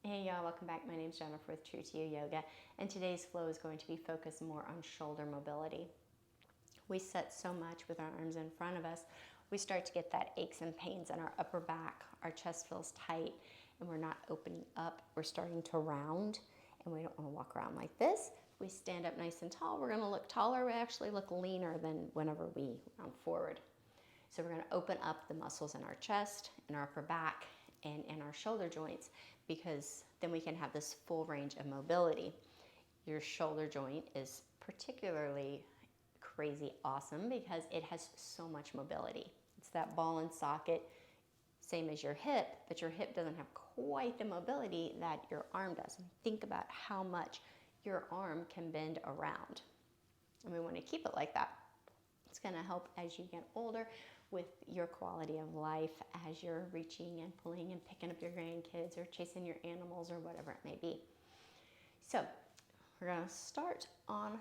Hey y'all, welcome back. My name's Jennifer with True to You Yoga, and today's flow is going to be focused more on shoulder mobility. We sit so much with our arms in front of us, we start to get that aches and pains in our upper back. Our chest feels tight, and we're not opening up. We're starting to round, and we don't want to walk around like this. If we stand up nice and tall, we're going to look taller. We actually look leaner than whenever we round forward. So we're going to open up the muscles in our chest, in our upper back, and in our shoulder joints, because then we can have this full range of mobility. Your shoulder joint is particularly crazy awesome because it has so much mobility. It's that ball and socket, same as your hip, but your hip doesn't have quite the mobility that your arm does. And think about how much your arm can bend around. And we want to keep it like that. It's going to help as you get older with your quality of life as you're reaching and pulling and picking up your grandkids or chasing your animals or whatever it may be. So we're going to start on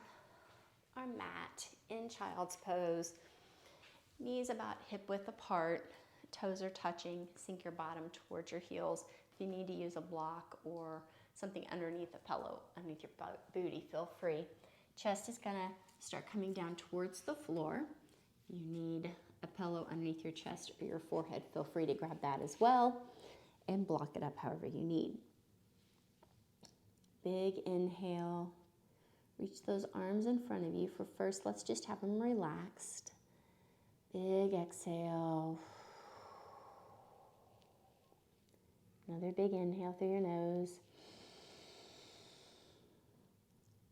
our mat in child's pose. Knees about hip width apart, toes are touching. Sink your bottom towards your heels. If you need to use a block or something underneath a pillow, underneath your booty, feel free. Chest is going to start coming down towards the floor. You need a pillow underneath your chest or your forehead. Feel free to grab that as well and block it up however you need. Big inhale. Reach those arms in front of you. For first, let's just have them relaxed. Big exhale. Another big inhale through your nose.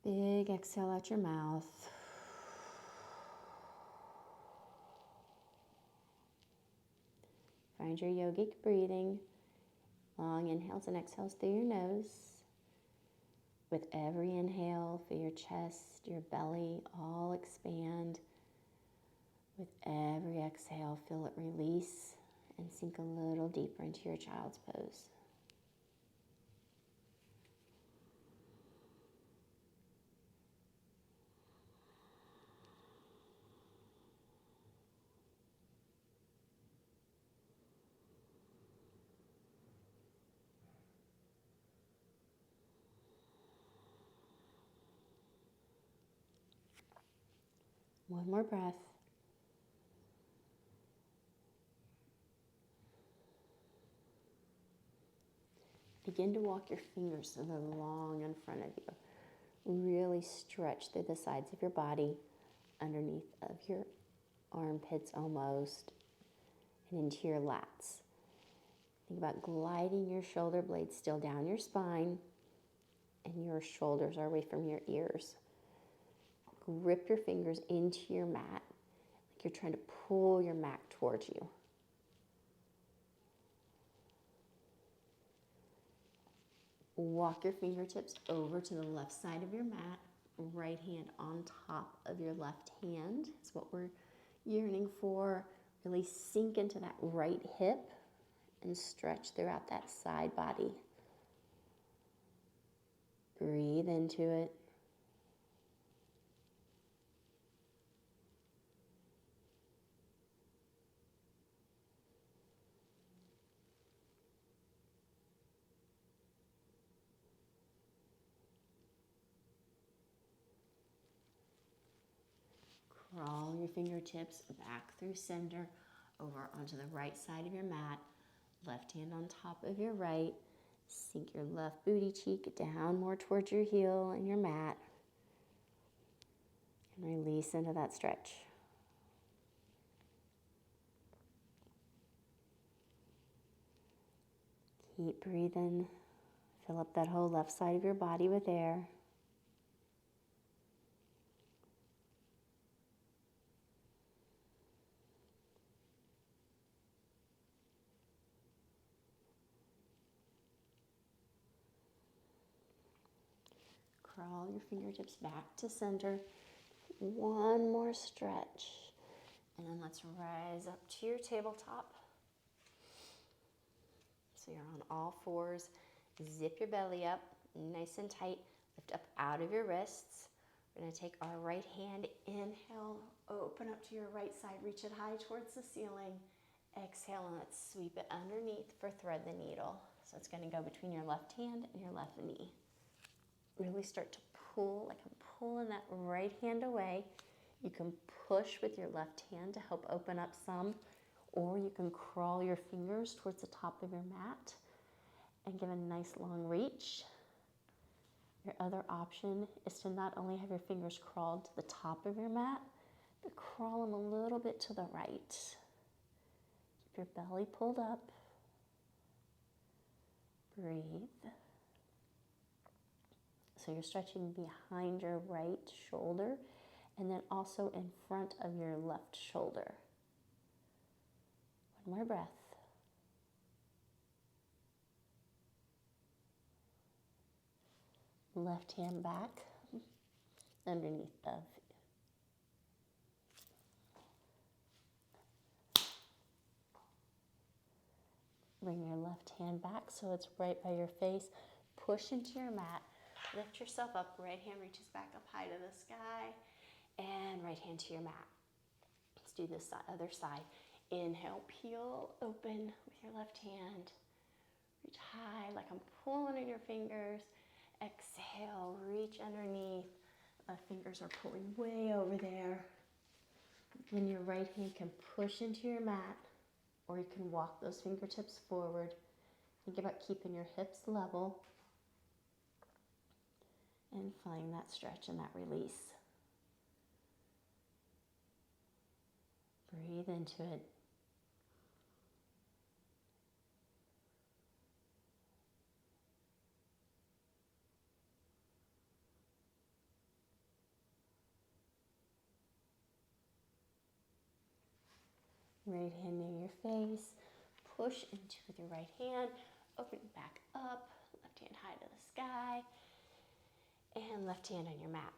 Big exhale out your mouth. Find your yogic breathing. Long inhales and exhales through your nose. With every inhale, feel your chest, your belly all expand. With every exhale, feel it release and sink a little deeper into your child's pose. One more breath. Begin to walk your fingers so they're long in front of you. Really stretch through the sides of your body, underneath of your armpits almost, and into your lats. Think about gliding your shoulder blades still down your spine, and your shoulders are away from your ears. Grip your fingers into your mat, like you're trying to pull your mat towards you. Walk your fingertips over to the left side of your mat. Right hand on top of your left hand is what we're yearning for. Really sink into that right hip and stretch throughout that side body. Breathe into it. Crawl your fingertips back through center over onto the right side of your mat. Left hand on top of your right. Sink your left booty cheek down more towards your heel and your mat. And release into that stretch. Keep breathing. Fill up that whole left side of your body with air. Crawl your fingertips back to center. One more stretch. And then let's rise up to your tabletop. So you're on all fours. Zip your belly up, nice and tight. Lift up out of your wrists. We're going to take our right hand, inhale, open up to your right side, reach it high towards the ceiling. Exhale, and let's sweep it underneath for thread the needle. So it's going to go between your left hand and your left knee. Really start to pull, like I'm pulling that right hand away. You can push with your left hand to help open up some, or you can crawl your fingers towards the top of your mat and give a nice long reach. Your other option is to not only have your fingers crawled to the top of your mat, but crawl them a little bit to the right. Keep your belly pulled up. Breathe. So you're stretching behind your right shoulder and then also in front of your left shoulder. One more breath. Left hand back underneath the bring your left hand back so it's right by your face. Push into your mat. Lift yourself up. Right hand reaches back up high to the sky. And right hand to your mat. Let's do this other side. Inhale, peel open with your left hand. Reach high like I'm pulling at your fingers. Exhale, reach underneath. My fingers are pulling way over there. Then your right hand can push into your mat, or you can walk those fingertips forward. Think about keeping your hips level and find that stretch and that release. Breathe into it. Right hand near your face. Push into with your right hand. Open it back up. Left hand high to the sky. And left hand on your mat.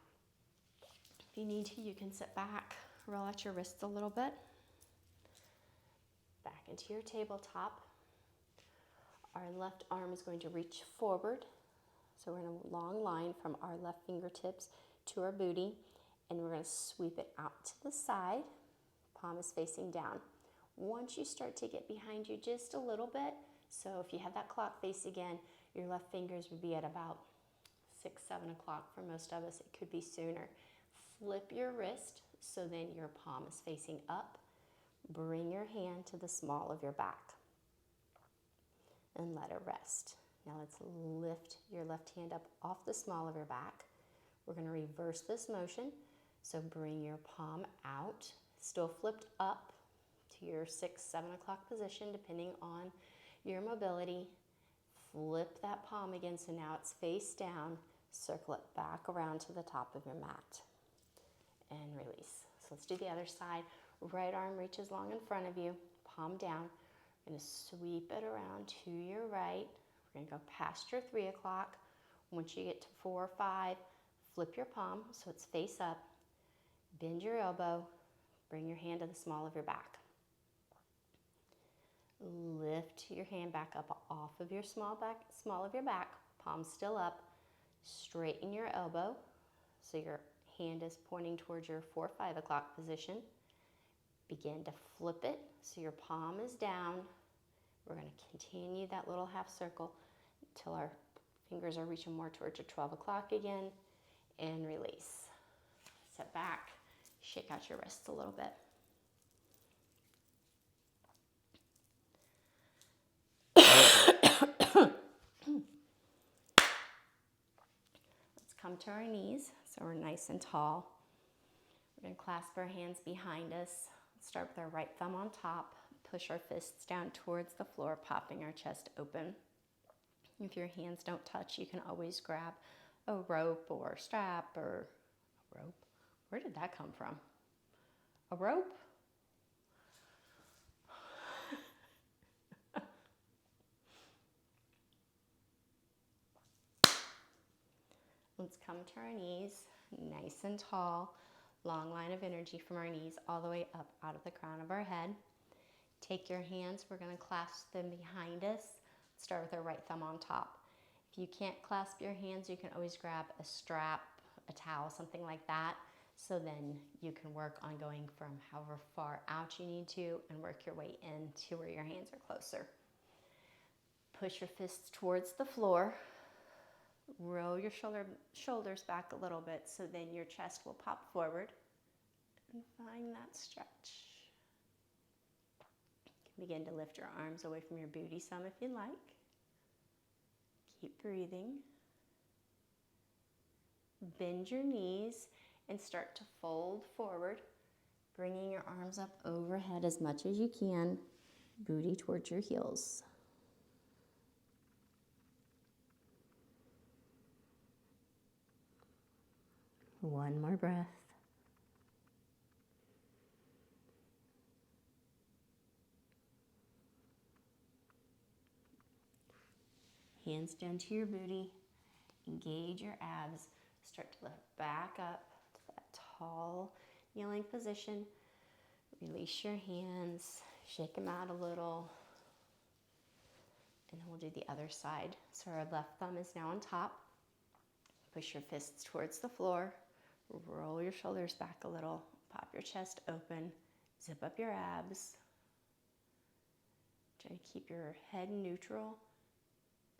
If you need to, you can sit back. Roll out your wrists a little bit. Back into your tabletop. Our left arm is going to reach forward. So we're in a long line from our left fingertips to our booty. And we're going to sweep it out to the side. Palm is facing down. Once you start to get behind you just a little bit, so if you have that clock face again, your left fingers would be at about 6, 7 o'clock for most of us. It could be sooner. Flip your wrist so then your palm is facing up. Bring your hand to the small of your back and let it rest. Now let's lift your left hand up off the small of your back. We're going to reverse this motion. So bring your palm out, still flipped up to your 6, 7 o'clock position, depending on your mobility. Flip that palm again, so now it's face down. Circle it back around to the top of your mat and release. So let's do the other side. Right arm reaches long in front of you, palm down. We're going to sweep it around to your right. We're going to go past your 3 o'clock. Once you get to 4 or 5, flip your palm so it's face up. Bend your elbow. Bring your hand to the small of your back. Lift your hand back up off of your small of your back, palm still up. Straighten your elbow so your hand is pointing towards your 4 or 5 o'clock position. Begin to flip it so your palm is down. We're going to continue that little half circle until our fingers are reaching more towards your 12 o'clock again, and release. Sit back, shake out your wrists a little bit. Come to our knees, so we're nice and tall. We're going to clasp our hands behind us. Start with our right thumb on top. Push our fists down towards the floor, popping our chest open. If your hands don't touch, you can always grab a rope or a strap or a rope. Where did that come from? A rope? Let's come to our knees, nice and tall. Long line of energy from our knees all the way up out of the crown of our head. Take your hands, we're going to clasp them behind us. Start with our right thumb on top. If you can't clasp your hands, you can always grab a strap, a towel, something like that. So then you can work on going from however far out you need to and work your way in to where your hands are closer. Push your fists towards the floor. Roll your shoulders back a little bit so then your chest will pop forward. And find that stretch. You can begin to lift your arms away from your booty some if you like. Keep breathing. Bend your knees and start to fold forward, bringing your arms up overhead as much as you can, booty towards your heels. One more breath. Hands down to your booty. Engage your abs. Start to lift back up to that tall kneeling position. Release your hands. Shake them out a little. And then we'll do the other side. So our left thumb is now on top. Push your fists towards the floor. Roll your shoulders back a little. Pop your chest open. Zip up your abs. Try to keep your head neutral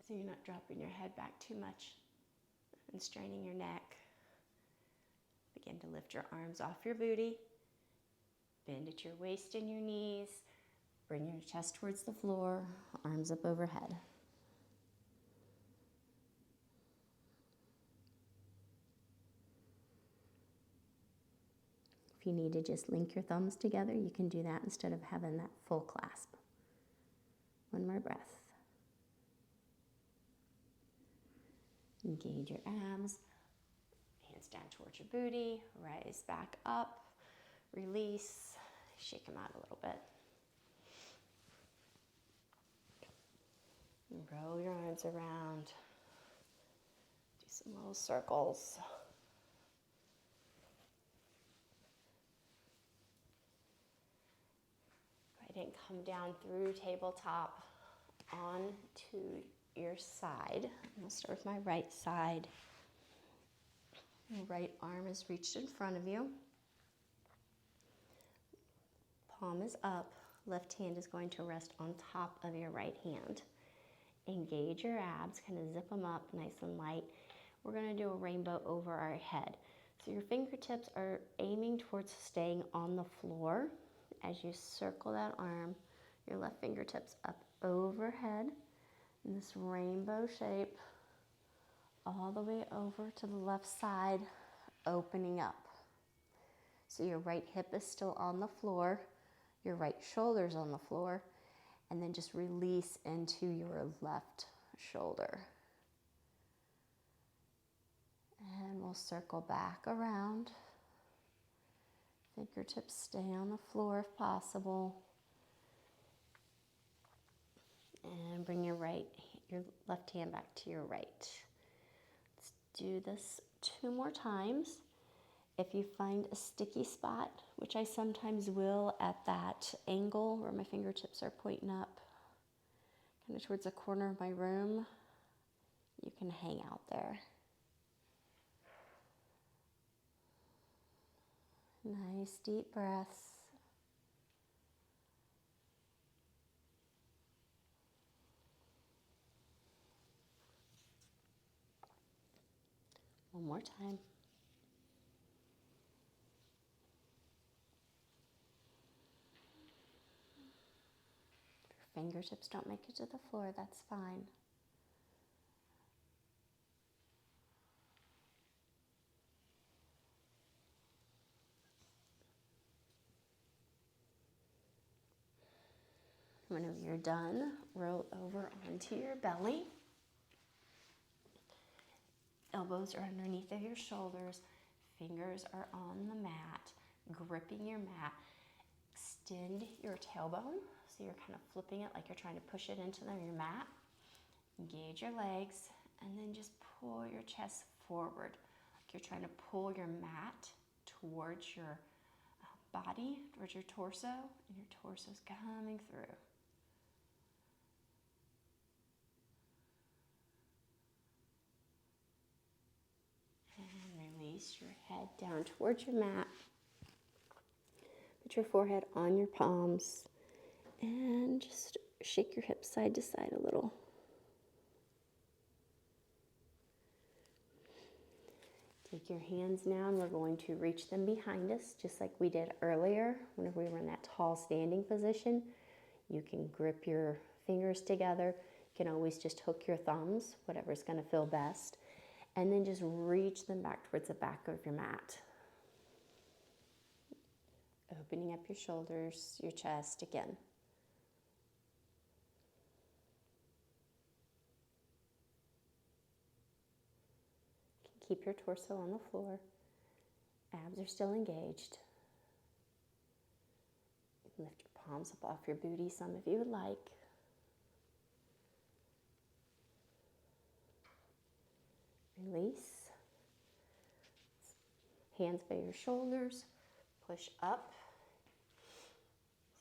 so you're not dropping your head back too much and straining your neck. Begin to lift your arms off your booty. Bend at your waist and your knees. Bring your chest towards the floor, arms up overhead. If you need to just link your thumbs together, you can do that instead of having that full clasp. One more breath. Engage your abs. Hands down towards your booty. Rise back up. Release. Shake them out a little bit. And roll your arms around. Do some little circles. Go ahead and come down through tabletop onto your side. I'm going to start with my right side. Your right arm is reached in front of you. Palm is up. Left hand is going to rest on top of your right hand. Engage your abs, kind of zip them up nice and light. We're going to do a rainbow over our head. So your fingertips are aiming towards staying on the floor. As you circle that arm, your left fingertips up overhead in this rainbow shape all the way over to the left side, opening up. So your right hip is still on the floor, your right shoulder's on the floor, and then just release into your left shoulder. And we'll circle back around. Fingertips stay on the floor if possible. And bring your left hand back to your right. Let's do this 2 more times. If you find a sticky spot, which I sometimes will at that angle where my fingertips are pointing up, kind of towards the corner of my room, you can hang out there. Nice deep breaths. One more time. If your fingertips don't make it to the floor, that's fine. Whenever you're done, roll over onto your belly. Elbows are underneath of your shoulders. Fingers are on the mat, gripping your mat. Extend your tailbone, so you're kind of flipping it like you're trying to push it into your mat. Engage your legs, and then just pull your chest forward. Like you're trying to pull your mat towards your body, towards your torso, and your torso's coming through. release your head down towards your mat. Put your forehead on your palms and just shake your hips side to side a little. Take your hands now and we're going to reach them behind us just like we did earlier whenever we were in that tall standing position. You can grip your fingers together. You can always just hook your thumbs, whatever's going to feel best. And then just reach them back towards the back of your mat. Opening up your shoulders, your chest again. Keep your torso on the floor. Abs are still engaged. Lift your palms up off your booty, some if you would like. Release. Hands by your shoulders. Push up.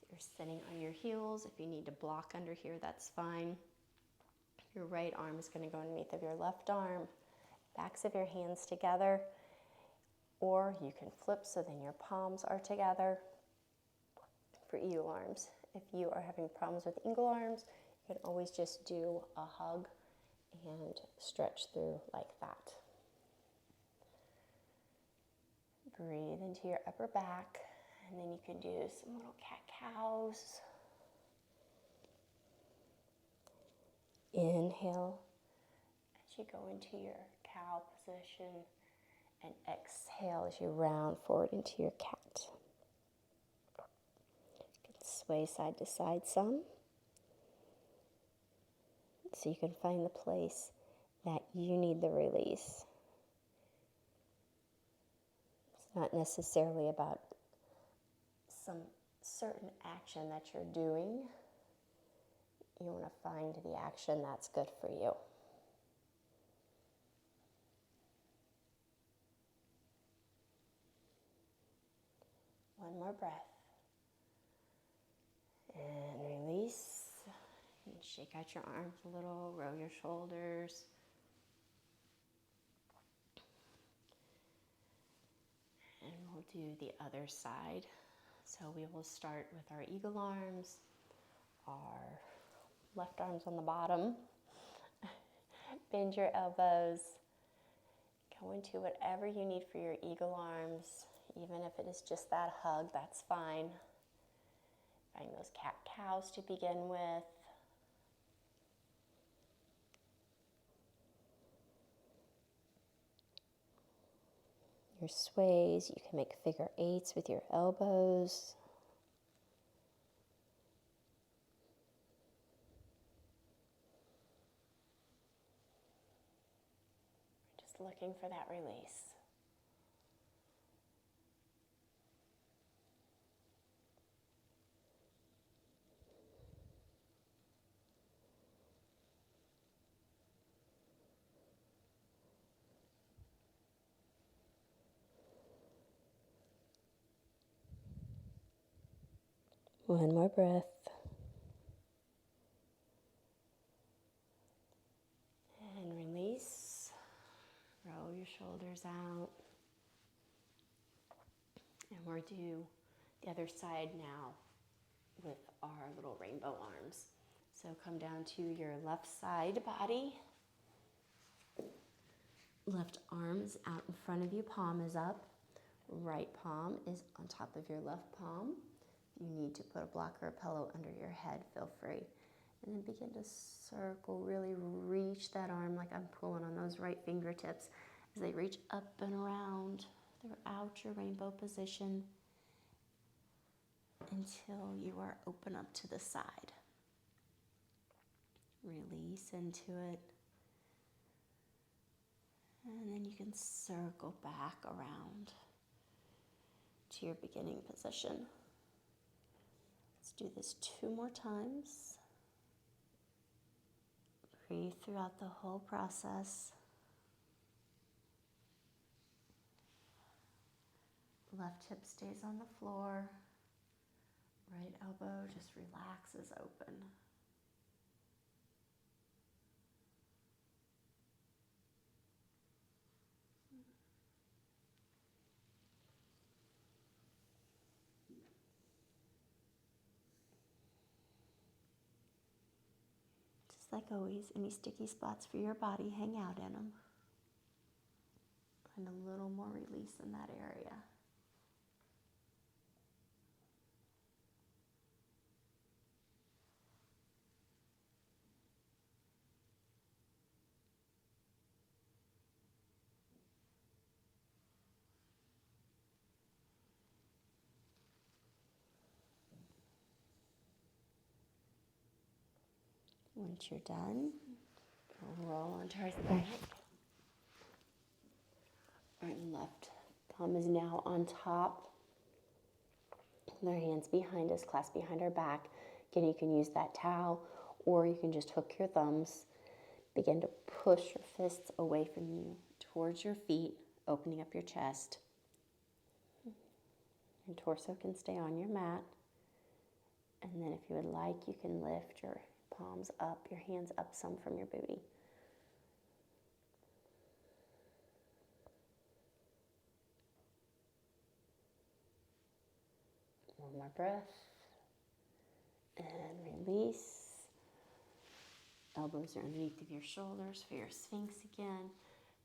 So you're sitting on your heels. If you need to block under here, that's fine. Your right arm is going to go underneath of your left arm. Backs of your hands together. Or you can flip so then your palms are together for eagle arms. If you are having problems with eagle arms, you can always just do a hug and stretch through like that. Breathe into your upper back, and then you can do some little cat-cows. Inhale as you go into your cow position, and exhale as you round forward into your cat. You can sway side to side some, so you can find the place that you need the release. It's not necessarily about some certain action that you're doing. You want to find the action that's good for you. One more breath. And release. And shake out your arms a little, roll your shoulders. And we'll do the other side. So we will start with our eagle arms, our left arms on the bottom. Bend your elbows. Go into whatever you need for your eagle arms. Even if it is just that hug, that's fine. Find those cat-cows to begin with. Your sways, you can make figure eights with your elbows. Just looking for that release. One more breath. And release. Roll your shoulders out. And we'll do the other side now with our little rainbow arms. So come down to your left side body. Left arm is out in front of you, palm is up. Right palm is on top of your left palm. If you need to put a block or a pillow under your head, feel free. And then begin to circle, really reach that arm like I'm pulling on those right fingertips as they reach up and around throughout your rainbow position until you are open up to the side. Release into it. And then you can circle back around to your beginning position. Let's do this 2 more times. Breathe throughout the whole process. Left hip stays on the floor. Right elbow just relaxes open. Just like always, any sticky spots for your body, hang out in them. And a little more release in that area. Once you're done, roll onto our back. Right and left thumb is now on top. Our hands behind us, clasped behind our back. Again, you can use that towel, or you can just hook your thumbs. Begin to push your fists away from you, towards your feet, opening up your chest. Your torso can stay on your mat. And then if you would like, you can lift your palms up, your hands up some from your booty. One more breath. And release. Elbows are underneath of your shoulders for your Sphinx again.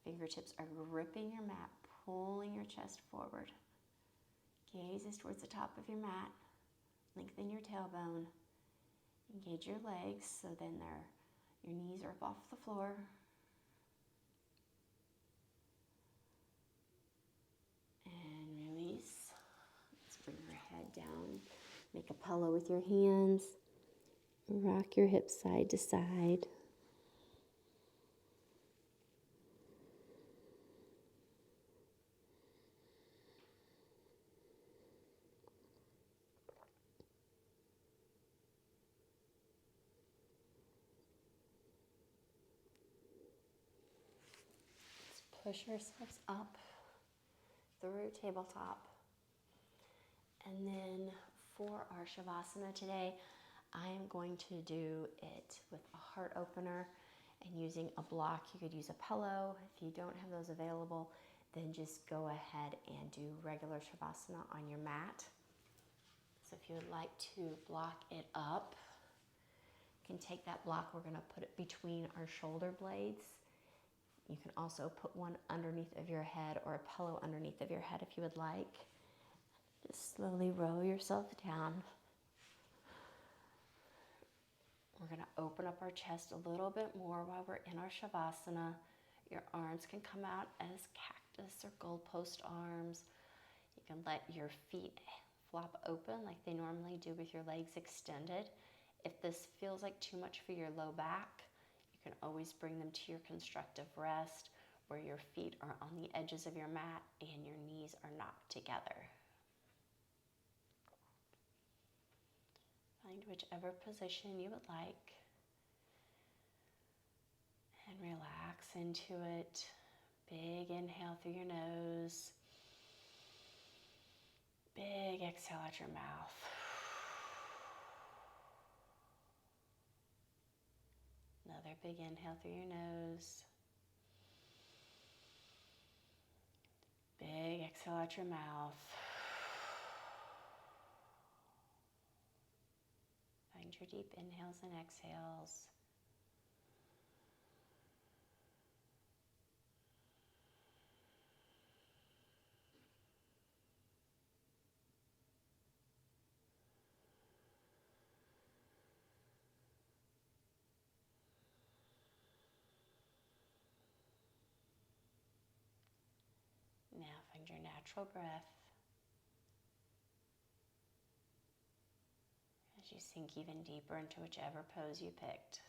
Fingertips are gripping your mat, pulling your chest forward. Gaze is towards the top of your mat. Lengthen your tailbone. Engage your legs so then your knees are up off the floor. And release. Let's bring your head down. Make a pillow with your hands. Rock your hips side to side. Let's push ourselves up through tabletop. And then for our Shavasana today, I am going to do it with a heart opener and using a block. You could use a pillow. If you don't have those available, then just go ahead and do regular Shavasana on your mat. So if you would like to block it up, you can take that block. We're going to put it between our shoulder blades. You can also put one underneath of your head or a pillow underneath of your head if you would like. Just slowly roll yourself down. We're going to open up our chest a little bit more while we're in our Shavasana. Your arms can come out as cactus or goalpost arms. You can let your feet flop open like they normally do with your legs extended. If this feels like too much for your low back, you can always bring them to your constructive rest where your feet are on the edges of your mat and your knees are knocked together. Find whichever position you would like and relax into it. Big inhale through your nose. Big exhale out your mouth. Another big inhale through your nose. Big exhale out your mouth. Find your deep inhales and exhales. Now find your natural breath as you sink even deeper into whichever pose you picked.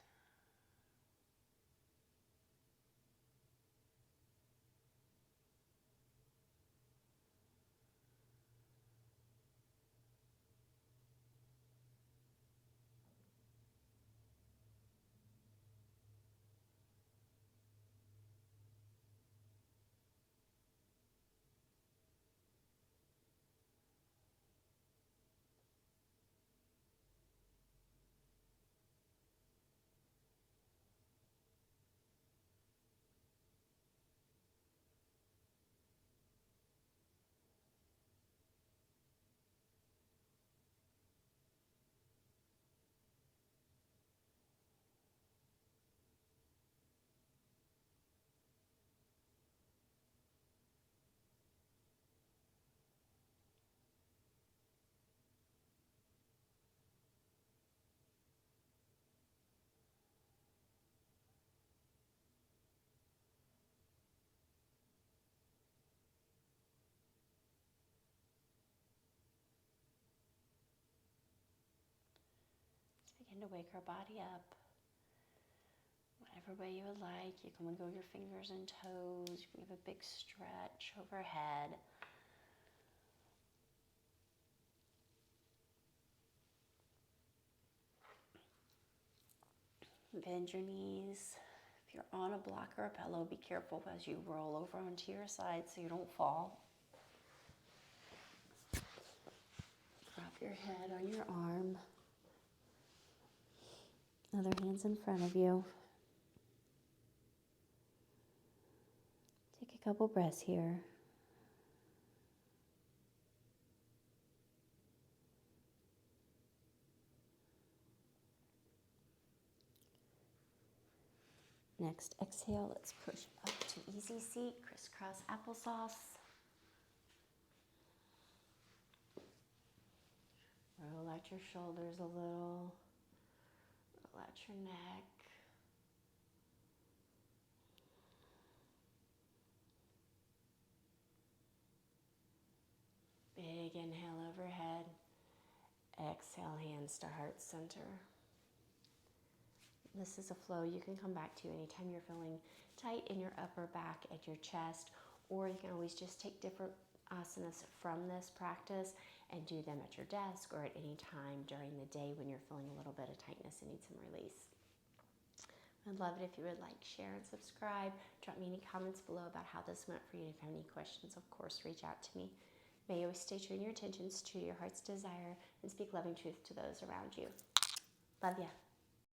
begin to wake our body up. Whatever way you would like. You can wiggle your fingers and toes. You can give a big stretch overhead. Bend your knees. If you're on a block or a pillow, be careful as you roll over onto your side so you don't fall. Drop your head on your arm. Other hand's in front of you. Take a couple breaths here. Next, exhale. Let's push up to easy seat, crisscross applesauce. Roll out your shoulders a little. Roll out your neck. Big inhale overhead. Exhale, hands to heart center. This is a flow you can come back to anytime you're feeling tight in your upper back and your chest, or you can always just take different asanas from this practice and do them at your desk or at any time during the day when you're feeling a little bit of tightness and need some release. I'd love it if you would like, share, and subscribe. Drop me any comments below about how this went for you. If you have any questions, of course, reach out to me. May you always stay true in your intentions, true to your heart's desire, and speak loving truth to those around you. Love ya.